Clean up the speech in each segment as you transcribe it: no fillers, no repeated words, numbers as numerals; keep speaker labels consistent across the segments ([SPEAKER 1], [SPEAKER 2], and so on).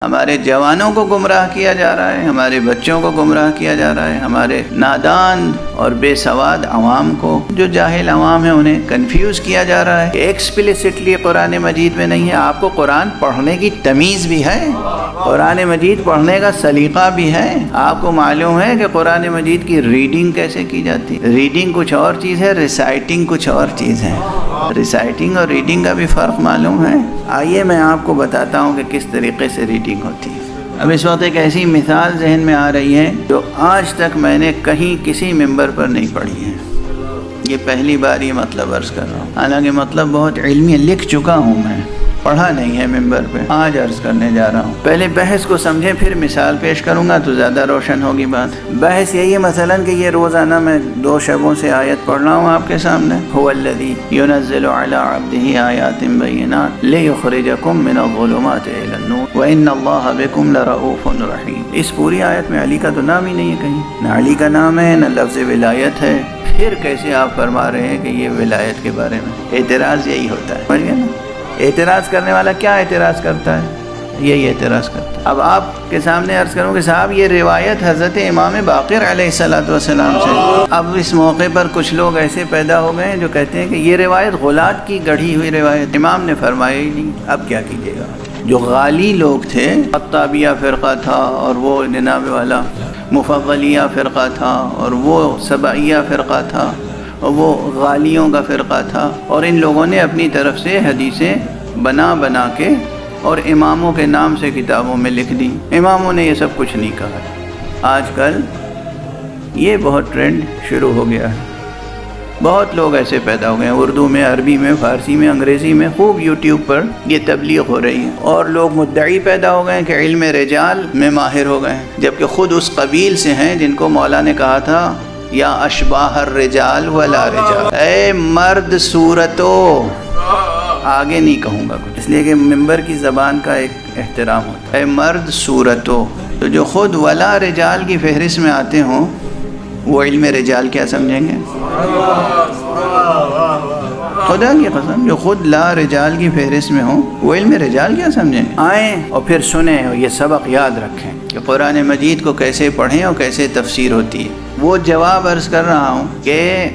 [SPEAKER 1] ہمارے جوانوں کو گمراہ کیا جا رہا ہے، ہمارے بچوں کو گمراہ کیا جا رہا ہے، ہمارے نادان اور بے سواد عوام کو، جو جاہل عوام ہیں انہیں کنفیوز کیا جا رہا ہے کہ ایکسپلیسٹلی قرآن مجید میں نہیں ہے۔ آپ کو قرآن پڑھنے کی تمیز بھی ہے، قرآن مجید پڑھنے کا سلیقہ بھی ہے۔ آپ کو معلوم ہے کہ قرآن مجید کی ریڈنگ کیسے کی جاتی ہے؟ ریڈنگ کچھ اور چیز ہے، ریسائٹنگ کچھ اور چیز ہے۔ ریسائٹنگ اور ریڈنگ کا بھی فرق معلوم ہے؟ آئیے میں آپ کو بتاتا ہوں کہ کس طریقے سے ریڈنگ ہوتی ہے۔ اب اس وقت ایک ایسی مثال ذہن میں آ رہی ہے جو آج تک میں نے کہیں کسی ممبر پر نہیں پڑھی ہے۔ یہ پہلی بار یہ مطلب عرض کر رہا ہوں، حالانکہ مطلب بہت علمی لکھ چکا ہوں، میں پڑھا نہیں ہے ممبر پہ، آج عرض کرنے جا رہا ہوں۔ پہلے بحث کو سمجھیں، پھر مثال پیش کروں گا تو زیادہ روشن ہوگی بات۔ بحث یہی ہے مثلا کہ یہ روزانہ میں 2 شبوں سے آیت پڑھ رہا ہوں آپ کے سامنے، هو الذی ينزل على عبده آیات بینات لیخرجکم من الظلمات الى النور وان اللہ بکم لرؤوف رحیم۔ اس پوری آیت میں علی کا تو نام ہی نہیں ہے کہیں، نہ علی کا نام ہے نہ لفظ ولایت ہے، پھر کیسے آپ فرما رہے ہیں کہ یہ ولایت کے بارے میں؟ اعتراض یہی ہوتا ہے، سمجھ گئے نا؟ اعتراض کرنے والا کیا اعتراض کرتا ہے؟ یہی اعتراض کرتا ہے۔ اب آپ کے سامنے عرض کروں کہ صاحب یہ روایت حضرت امام باقر علیہ السلام سے۔ اب اس موقع پر کچھ لوگ ایسے پیدا ہو گئے ہیں جو کہتے ہیں کہ یہ روایت غلات کی گڑھی ہوئی روایت، امام نے فرمایا ہی نہیں۔ اب کیا کیجیے گا؟ جو غالی لوگ تھے، خطابیہ فرقہ تھا، اور وہ جناب والا مفضلیہ فرقہ تھا، اور وہ سبعیہ فرقہ تھا، اور وہ غالیوں کا فرقہ تھا، اور ان لوگوں نے اپنی طرف سے حدیثیں بنا کے اور اماموں کے نام سے کتابوں میں لکھ دی۔ اماموں نے یہ سب کچھ نہیں کہا۔ آج کل یہ بہت ٹرینڈ شروع ہو گیا ہے، بہت لوگ ایسے پیدا ہو گئے ہیں، اردو میں، عربی میں، فارسی میں، انگریزی میں، خوب یوٹیوب پر یہ تبلیغ ہو رہی ہے، اور لوگ مدعی پیدا ہو گئے ہیں کہ علم رجال میں ماہر ہو گئے ہیں، جبکہ خود اس قبیل سے ہیں جن کو مولا نے کہا تھا یا اشباہ الرجال ولا رجال، اے مرد صورتو، آگے نہیں کہوں گا کچھ، اس لیے کہ ممبر کی زبان کا ایک احترام ہوتا ہے، اے مرد صورتو۔ تو جو خود ولا رجال کی فہرست میں آتے ہوں وہ علم رجال کیا سمجھیں گے؟ خدا کی قسم، جو خود لا رجال کی فہرست میں ہوں وہ علم رجال کیا سمجھیں گے؟ آئیں اور پھر سنیں اور یہ سبق یاد رکھیں کہ قرآن مجید کو کیسے پڑھیں اور کیسے تفسیر ہوتی ہے۔ وہ جواب عرض کر رہا ہوں کہ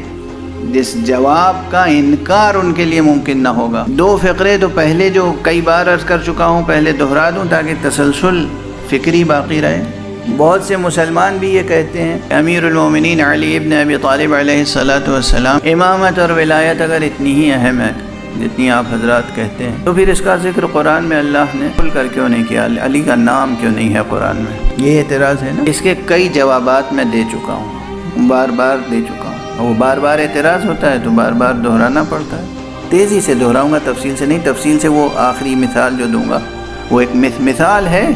[SPEAKER 1] جس جواب کا انکار ان کے لیے ممکن نہ ہوگا۔ 2 فقرے تو پہلے جو کئی بار عرض کر چکا ہوں، پہلے دہرا دوں تاکہ تسلسل فکری باقی رہے۔ بہت سے مسلمان بھی یہ کہتے ہیں کہ امیر المومنین علی ابن ابی طالب علیہ السلام امامت اور ولایت اگر اتنی ہی اہم ہے جتنی آپ حضرات کہتے ہیں، تو پھر اس کا ذکر قرآن میں اللہ نے کھل کر کیوں نہیں کیا؟ علی کا نام کیوں نہیں ہے قرآن میں؟ یہ اعتراض ہے نا۔ اس کے کئی جوابات میں دے چکا ہوں، بار بار دے چکا ہوں، وہ بار بار اعتراض ہوتا ہے تو بار بار دہرانا پڑتا ہے۔ تیزی سے دہراؤں گا، تفصیل سے نہیں۔ تفصیل سے وہ آخری مثال جو دوں گا وہ ایک مثال ہے،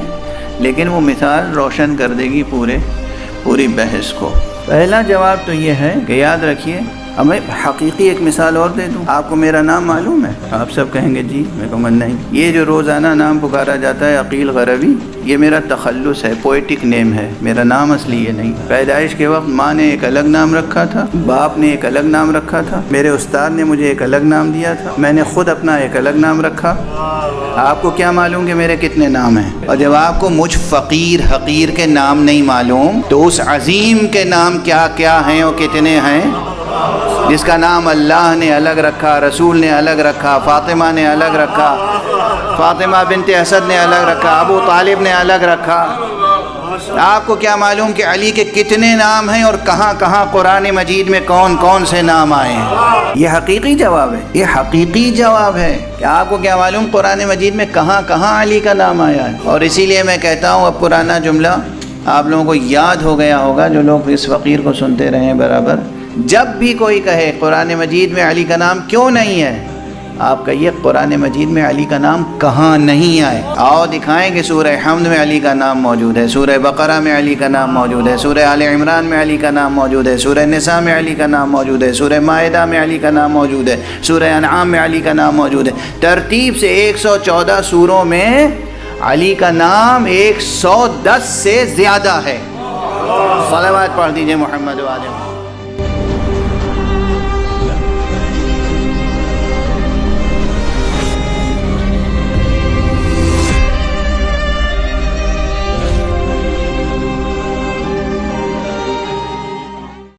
[SPEAKER 1] لیکن وہ مثال روشن کر دے گی پوری بحث کو۔ پہلا جواب تو یہ ہے کہ یاد رکھیے، ہمیں حقیقی ایک مثال اور دے دوں۔ آپ کو میرا نام معلوم ہے؟ آپ سب کہیں گے جی، میں کہوں گا نہیں۔ یہ جو روزانہ نام پکارا جاتا ہے عقیل غربی، یہ میرا تخلص ہے، پوئٹک نیم ہے، میرا نام اصلی یہ نہیں۔ پیدائش کے وقت ماں نے ایک الگ نام رکھا تھا، باپ نے ایک الگ نام رکھا تھا، میرے استاد نے مجھے ایک الگ نام دیا تھا، میں نے خود اپنا ایک الگ نام رکھا۔ آپ کو کیا معلوم کہ میرے کتنے نام ہیں؟ اور جب آپ کو مجھ فقیر حقیر کے نام نہیں معلوم تو اس عظیم کے نام کیا کیا ہیں اور کتنے ہیں؟ جس کا نام اللہ نے الگ رکھا، رسول نے الگ رکھا، فاطمہ نے الگ رکھا، فاطمہ بنت اسد نے الگ رکھا، ابو طالب نے الگ رکھا۔ آپ کو کیا معلوم کہ علی کے کتنے نام ہیں اور کہاں کہاں قرآن مجید میں کون کون سے نام آئے ہیں؟ یہ حقیقی جواب ہے، یہ حقیقی جواب ہے کہ آپ کو کیا معلوم قرآن مجید میں کہاں کہاں علی کا نام آیا ہے۔ اور اسی لیے میں کہتا ہوں، اب پرانا جملہ آپ لوگوں کو یاد ہو گیا ہوگا جو لوگ اس فقیر کو سنتے رہے ہیں برابر، جب بھی کوئی کہے قرآن مجید میں علی کا نام کیوں نہیں ہے، آپ کہیے قرآن مجید میں علی کا نام کہاں نہیں آئے؟ آؤ دکھائیں کہ سورہ حمد میں علی کا نام موجود ہے، سورہ بقرہ میں علی کا نام موجود ہے، سورہ آل عمران میں علی کا نام موجود ہے، سورہ نساء میں علی کا نام موجود ہے، سورہ مائدہ میں علی کا نام موجود ہے، سورہ انعام میں علی کا نام موجود ہے۔ ترتیب سے 114 سوروں میں علی کا نام 110 سے زیادہ ہے۔ صلوات پڑھ دیجئے محمد و آلہ۔